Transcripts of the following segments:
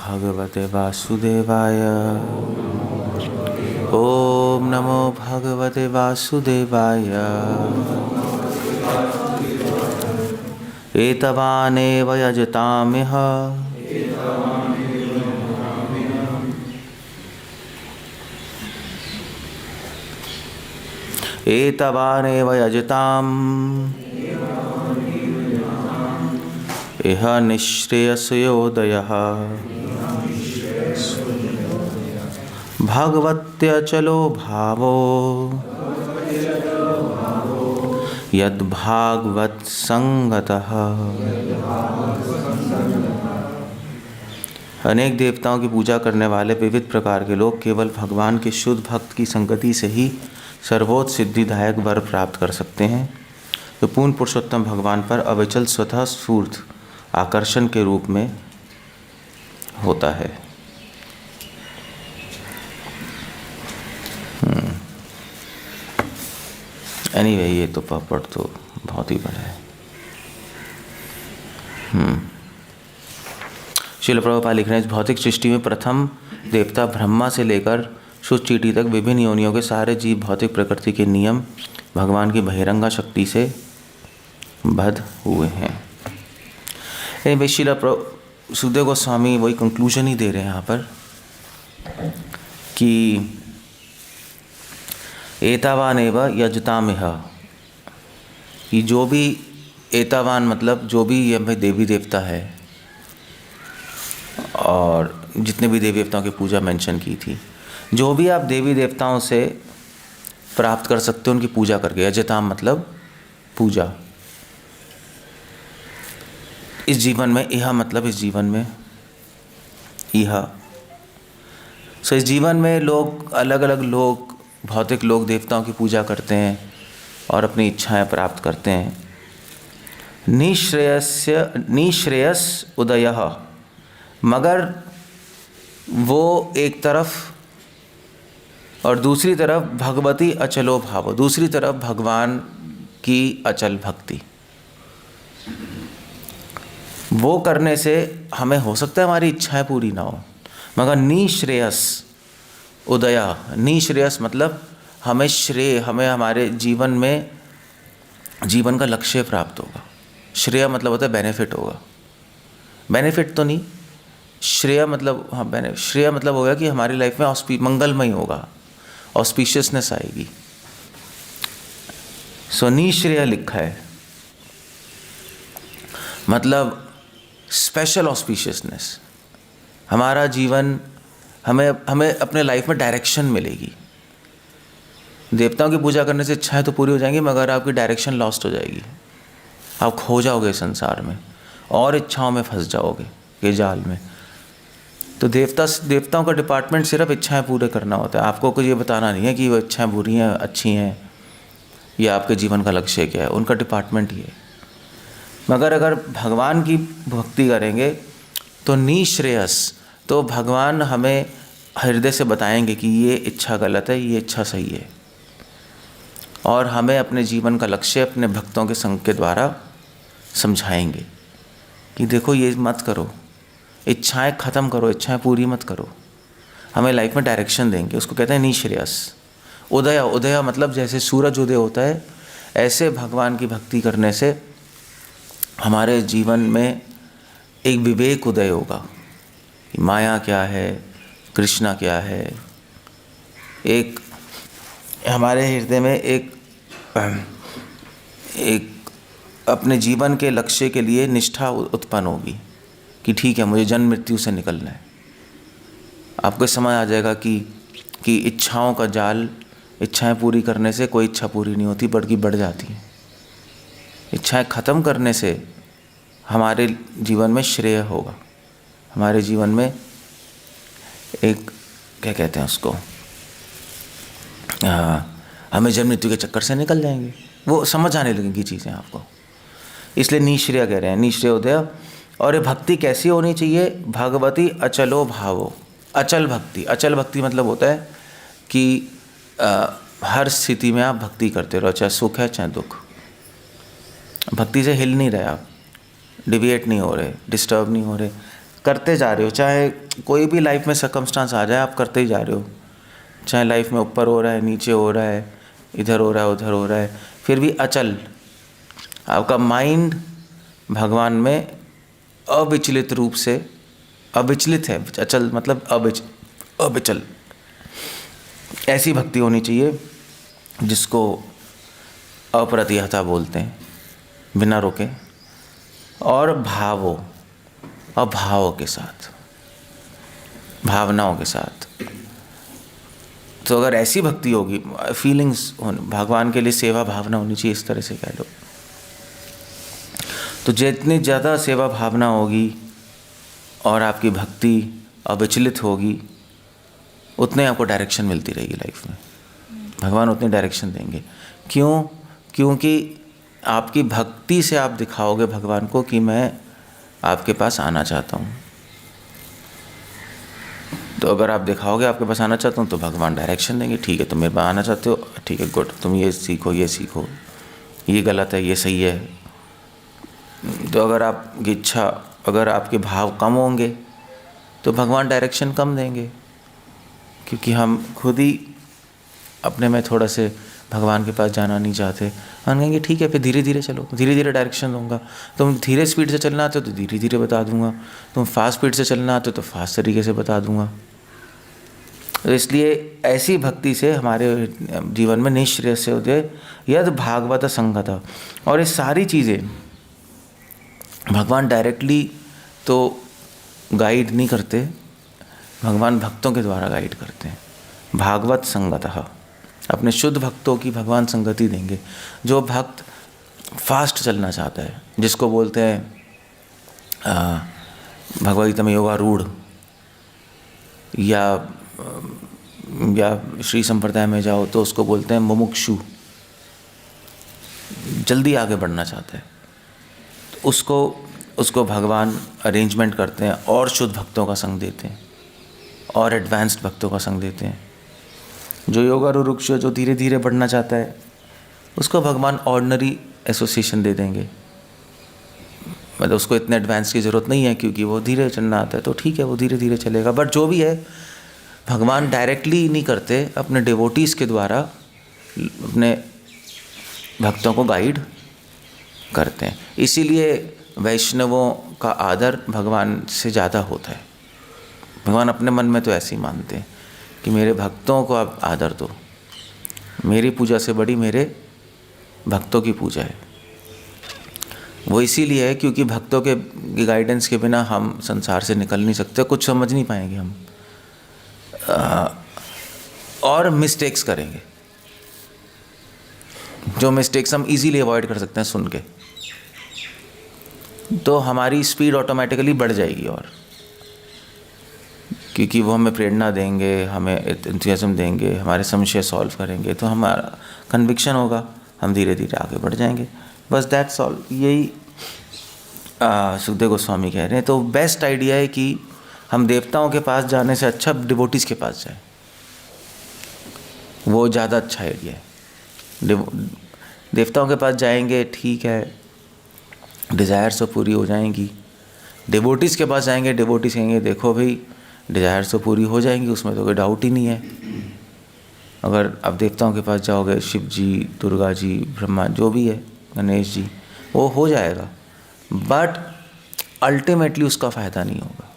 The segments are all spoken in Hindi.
भगवते वासुदेवाय। ओम नमो भगवते वासुदेवाय। एतवानेव यजतामिह एतवानेव यजताम् इह निःश्रेयसयोदयः भगवत्यचलो भावो यद्भागवत संगतः। अनेक देवताओं की पूजा करने वाले विविध प्रकार के लोग केवल भगवान के शुद्ध भक्त की संगति से ही सर्वोच्च सिद्धिदायक वर प्राप्त कर सकते हैं, तो पूर्ण पुरुषोत्तम भगवान पर अविचल स्वतः स्फूर्त आकर्षण के रूप में होता है। एनीवे, ये तो पॉपट तो बहुत ही बड़ा है। श्रील प्रभुपाद लिख रहे हैं, इस भौतिक सृष्टि में प्रथम देवता ब्रह्मा से लेकर सुचीटी तक विभिन्न योनियों के सारे जीव भौतिक प्रकृति के नियम भगवान की बहिरंगा शक्ति से बद्ध हुए हैं। श्रील सुखदेव गोस्वामी वही कंक्लूजन ही दे रहे हैं यहाँ पर कि एतावान एव यजतामिह, कि जो भी एतावान मतलब जो भी ये देवी देवता है और जितने भी देवी देवताओं की पूजा मेंशन की थी, जो भी आप देवी देवताओं से प्राप्त कर सकते हो उनकी पूजा करके। यजताम मतलब पूजा। इस जीवन में, यह मतलब इस जीवन में, यह इस जीवन में लोग अलग अलग लोग भौतिक लोग देवताओं की पूजा करते हैं और अपनी इच्छाएं प्राप्त करते हैं। निःश्रेयस उदयः, मगर वो एक तरफ और दूसरी तरफ भगवती अचलो भाव, दूसरी तरफ भगवान की अचल भक्ति, वो करने से हमें हो सकता है हमारी इच्छाएं पूरी ना हो, मगर निःश्रेयस उदया, निःश्रेयस मतलब हमें श्रेय, हमें हमारे जीवन में जीवन का लक्ष्य प्राप्त होगा। श्रेय मतलब होता है बेनिफिट होगा, बेनिफिट तो नहीं, श्रेय मतलब, हाँ श्रेय मतलब होगा कि हमारी लाइफ में मंगलमय होगा, ऑस्पिशियसनेस आएगी। सो निःश्रेय लिखा है मतलब स्पेशल ऑस्पिशियसनेस। हमारा जीवन, हमें अपने लाइफ में डायरेक्शन मिलेगी। देवताओं की पूजा करने से इच्छाएं तो पूरी हो जाएंगी, मगर आपकी डायरेक्शन लॉस्ट हो जाएगी, आप खो जाओगे संसार में और इच्छाओं में फंस जाओगे के जाल में। तो देवताओं का डिपार्टमेंट सिर्फ इच्छाएं पूरे करना होता है। आपको कुछ ये बताना नहीं है कि वो इच्छाएं बुरी हैं अच्छी हैं या आपके जीवन का लक्ष्य क्या है, उनका डिपार्टमेंट ही है। मगर अगर भगवान की भक्ति करेंगे तो निःश्रेयस, तो भगवान हमें हृदय से बताएंगे कि ये इच्छा गलत है, ये इच्छा सही है, और हमें अपने जीवन का लक्ष्य अपने भक्तों के संग के द्वारा समझाएंगे कि देखो ये मत करो, इच्छाएं ख़त्म करो, इच्छाएं पूरी मत करो। हमें लाइफ में डायरेक्शन देंगे, उसको कहते हैं निःश्रेयस। उदय, उदय मतलब जैसे सूरज उदय होता है, ऐसे भगवान की भक्ति करने से हमारे जीवन में एक विवेक उदय होगा कि माया क्या है, कृष्णा क्या है। एक हमारे हृदय में एक अपने जीवन के लक्ष्य के लिए निष्ठा उत्पन्न होगी कि ठीक है, मुझे जन्म मृत्यु से निकलना है। आपको समय आ जाएगा कि इच्छाओं का जाल, इच्छाएं पूरी करने से कोई इच्छा पूरी नहीं होती बल्कि बढ़ जाती है। इच्छाएं ख़त्म करने से हमारे जीवन में श्रेय होगा, हमारे जीवन में एक क्या कहते हैं उसको, हमें जन्म मृत्यु के चक्कर से निकल जाएंगे, वो समझ आने लगेंगी चीज़ें आपको। इसलिए निःश्रेय कह रहे हैं, निःश्रेय उदय। और ये भक्ति कैसी होनी चाहिए? भगवती अचलो भावो, अचल भक्ति। अचल भक्ति मतलब होता है कि हर स्थिति में आप भक्ति करते रहो, चाहे सुख है चाहे दुख। भक्ति से हिल नहीं रहे आप, डिविएट नहीं हो रहे, डिस्टर्ब नहीं हो रहे, करते जा रहे हो, चाहे कोई भी लाइफ में सर्कमस्टांस आ जाए, आप करते ही जा रहे हो। चाहे लाइफ में ऊपर हो रहा है, नीचे हो रहा है, इधर हो रहा है, उधर हो रहा है, फिर भी अचल आपका माइंड भगवान में अविचलित रूप से, अविचलित है, अचल मतलब अविचल। ऐसी भक्ति होनी चाहिए जिसको अप्रतिहता बोलते हैं, बिना रोके और भावों के साथ, भावनाओं के साथ। तो अगर ऐसी भक्ति होगी, फीलिंग्स भगवान के लिए सेवा भावना होनी चाहिए, इस तरह से कह लो। तो जितनी ज़्यादा सेवा भावना होगी और आपकी भक्ति अविचलित होगी, उतने आपको डायरेक्शन मिलती रहेगी लाइफ में। भगवान उतनी डायरेक्शन देंगे। क्यों? क्योंकि आपकी भक्ति से आप दिखाओगे भगवान को कि मैं आपके पास आना चाहता हूँ। तो अगर आप दिखाओगे आपके पास आना चाहता हूँ तो भगवान डायरेक्शन देंगे। ठीक है, तुम मेरे पास आना चाहते हो, ठीक है, गुड, तुम ये सीखो, ये गलत है, ये सही है। तो अगर आपकी इच्छा, अगर आपके भाव कम होंगे तो भगवान डायरेक्शन कम देंगे, क्योंकि हम खुद ही अपने में थोड़ा से भगवान के पास जाना नहीं चाहते। हम कहेंगे ठीक है, फिर धीरे धीरे चलो, धीरे धीरे डायरेक्शन दूंगा। तुम धीरे स्पीड से चलना आते हो तो धीरे धीरे बता दूंगा, तुम फास्ट स्पीड से चलना आते हो तो फास्ट तरीके से बता दूंगा। तो इसलिए ऐसी भक्ति से हमारे जीवन में निःश्रेयस्य होते यद भागवत संगत। और ये सारी चीज़ें भगवान डायरेक्टली तो गाइड नहीं करते, भगवान भक्तों के द्वारा गाइड करते हैं। भागवत संगतः, अपने शुद्ध भक्तों की भगवान संगति देंगे। जो भक्त फास्ट चलना चाहता है, जिसको बोलते हैं भगवद गीता में योगारूढ़, या श्री संप्रदाय में जाओ तो उसको बोलते हैं मुमुक्षु, जल्दी आगे बढ़ना चाहता है, तो उसको भगवान अरेंजमेंट करते हैं और शुद्ध भक्तों का संग देते हैं और एडवांस्ड भक्तों का संग देते हैं। जो योगारूढ़, जो धीरे धीरे बढ़ना चाहता है, उसको भगवान ऑर्डिनरी एसोसिएशन दे देंगे। मतलब उसको इतने एडवांस की ज़रूरत नहीं है, क्योंकि वो धीरे चलना आता है, तो ठीक है, वो धीरे धीरे चलेगा। बट जो भी है, भगवान डायरेक्टली नहीं करते, अपने डिवोटीज़ के द्वारा अपने भक्तों को गाइड करते हैं। इसीलिए वैष्णवों का आदर भगवान से ज़्यादा होता है। भगवान अपने मन में तो ऐसे ही मानते हैं कि मेरे भक्तों को आप आदर दो, मेरी पूजा से बड़ी मेरे भक्तों की पूजा है। वो इसीलिए है क्योंकि भक्तों के गाइडेंस के बिना हम संसार से निकल नहीं सकते, कुछ समझ नहीं पाएंगे हम, और मिस्टेक्स करेंगे। जो मिस्टेक्स हम इजीली अवॉइड कर सकते हैं सुन के, तो हमारी स्पीड ऑटोमेटिकली बढ़ जाएगी। और क्योंकि वो हमें प्रेरणा देंगे, हमें एंथुसियाज्म देंगे, हमारे संशय सॉल्व करेंगे, तो हमारा कन्विक्शन होगा, हम धीरे धीरे आगे बढ़ जाएंगे। बस दैट्स ऑल। यही सुखदेव गोस्वामी कह रहे हैं। तो बेस्ट आइडिया है कि हम देवताओं के पास जाने से अच्छा डिवोटीज़ के पास जाएं, वो ज़्यादा अच्छा आइडिया है। देवताओं के पास जाएंगे, ठीक है, डिज़ायर्स तो पूरी हो जाएंगी। डिवोटीज़ के पास जाएंगे, डिवोटीज़ कहेंगे देखो भाई डिज़ायर्स तो पूरी हो जाएंगी, उसमें तो कोई डाउट ही नहीं है। अगर आप देवताओं के पास जाओगे, शिव जी, दुर्गा जी, ब्रह्मा, जो भी है, गणेश जी, वो हो जाएगा, बट अल्टीमेटली उसका फ़ायदा नहीं होगा।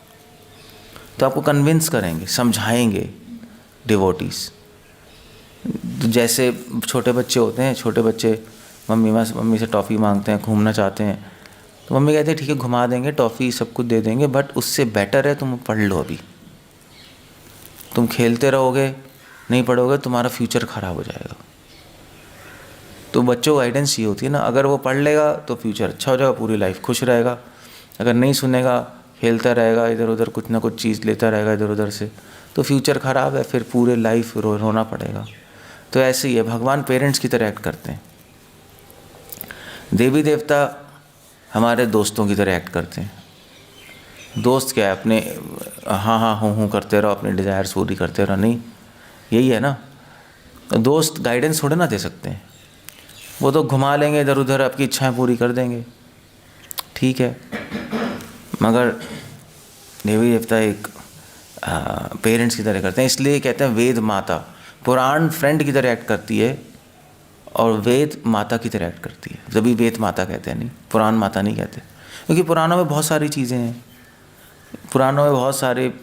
तो आपको कन्विंस करेंगे, समझाएंगे डिवोटीज़। जैसे छोटे बच्चे होते हैं, छोटे बच्चे मम्मी से टॉफ़ी मांगते हैं, घूमना चाहते हैं, तो मम्मी कहते हैं ठीक है घुमा देंगे, टॉफ़ी सब कुछ दे देंगे, बट उससे बेटर है तुम पढ़ लो। अभी तुम खेलते रहोगे, नहीं पढ़ोगे, तुम्हारा फ्यूचर ख़राब हो जाएगा। तो बच्चों को गाइडेंस ये होती है ना, अगर वो पढ़ लेगा तो फ्यूचर अच्छा हो जाएगा, पूरी लाइफ खुश रहेगा। अगर नहीं सुनेगा, खेलता रहेगा, इधर उधर कुछ ना कुछ चीज़ लेता रहेगा इधर उधर से, तो फ्यूचर ख़राब है, फिर पूरे लाइफ रोना पड़ेगा। तो ऐसे ही है, भगवान पेरेंट्स की तरह एक्ट करते हैं, देवी देवता हमारे दोस्तों की तरह एक्ट करते हैं। दोस्त क्या है, अपने हाँ हूँ करते रहो, अपने डिज़ायर्स पूरी करते रहो, नहीं, यही है ना। दोस्त गाइडेंस थोड़े ना दे सकते हैं, वो तो घुमा लेंगे इधर उधर, आपकी इच्छाएं पूरी कर देंगे, ठीक है, मगर देवी देवता एक पेरेंट्स की तरह करते हैं, इसलिए कहते हैं वेद माता। पुराण फ्रेंड की तरह एक्ट करती है और वेद माता की तरह एक्ट करती है, जब भी वेद माता कहते हैं, नहीं पुराण माता नहीं कहते, क्योंकि पुराणों में बहुत सारी चीज़ें हैं। पुराणों में बहुत सारे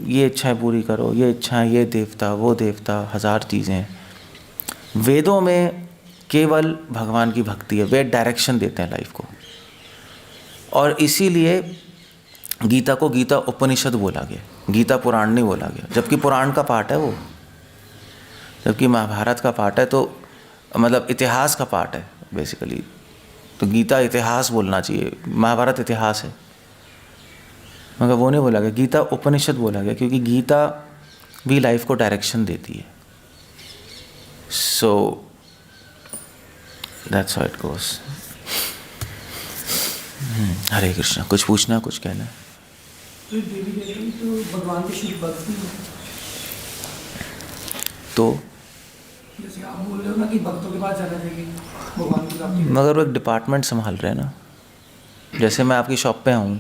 ये इच्छाएं पूरी करो, ये इच्छाएं, ये देवता, वो देवता, हज़ार चीज़ें हैं। वेदों में केवल भगवान की भक्ति है, वेद डायरेक्शन देते हैं लाइफ को। और इसीलिए गीता को गीता उपनिषद बोला गया, गीता पुराण नहीं बोला गया, जबकि पुराण का पार्ट है वो, जबकि महाभारत का पार्ट है, तो मतलब इतिहास का पार्ट है बेसिकली। तो गीता इतिहास बोलना चाहिए, महाभारत इतिहास है, मगर वो नहीं बोला गया, गीता उपनिषद बोला गया, क्योंकि गीता भी लाइफ को डायरेक्शन देती है। So that's how it goes. Hare Krishna. कुछ पूछना, कुछ कहना? तो देवी देवता तो भगवान की शुद्ध भक्ति है। तो जैसे आप बोल रहे हो ना कि भक्तों के पास जाना चाहिए भगवान की प्राप्ति, मगर वो एक डिपार्टमेंट संभाल रहे हैं ना। जैसे मैं आपकी शॉप पे आऊँ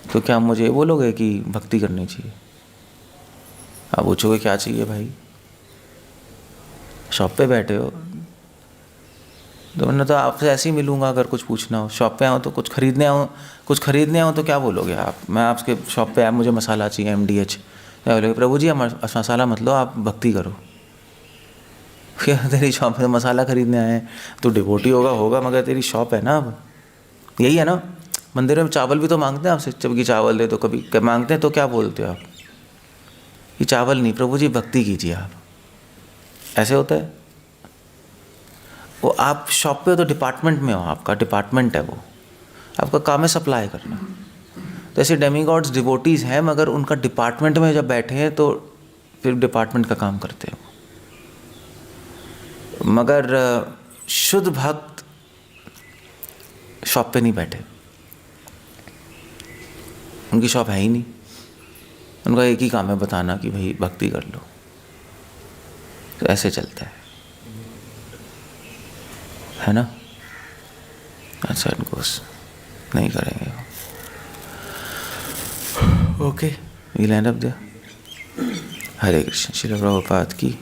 तो क्या मुझे बोलोगे कि भक्ति करनी चाहिए? आप पूछोगे क्या चाहिए भाई, शॉप पे बैठे हो, तो मैं तो आपसे ऐसे ही मिलूँगा। अगर कुछ पूछना हो, शॉप पे आऊँ तो कुछ खरीदने आऊँ तो क्या बोलोगे आप? मैं आपके शॉप पे आया, मुझे मसाला चाहिए MDH, क्या बोलोगे? प्रभु जी हम मसाला मत लो, आप भक्ति करो। क्या तेरी शॉप में मसाला खरीदने आए हैं, तो डिवोटी होगा, मगर तेरी शॉप है ना। अब यही है ना, मंदिर में चावल भी तो मांगते हैं आपसे, जबकि चावल दे, तो कभी मांगते हैं तो क्या बोलते हो आप कि चावल नहीं, प्रभु जी भक्ति कीजिए आप। ऐसे होता है वो। आप शॉप पे हो तो डिपार्टमेंट में हो, आपका डिपार्टमेंट है वो, आपका काम है सप्लाई करना। तो ऐसे डेमीगॉड्स डिवोटीज़ हैं, मगर उनका डिपार्टमेंट में जब बैठे हैं तो फिर डिपार्टमेंट का काम करते हैं। मगर शुद्ध भक्त शॉप पे नहीं बैठे, उनकी शॉप है ही नहीं, उनका एक ही काम है बताना कि भाई भक्ति कर लो। तो ऐसे चलता है ना। अच्छा इनको नहीं करेंगे। Okay, we land up there. Hare Krishna. Srila Prabhupada की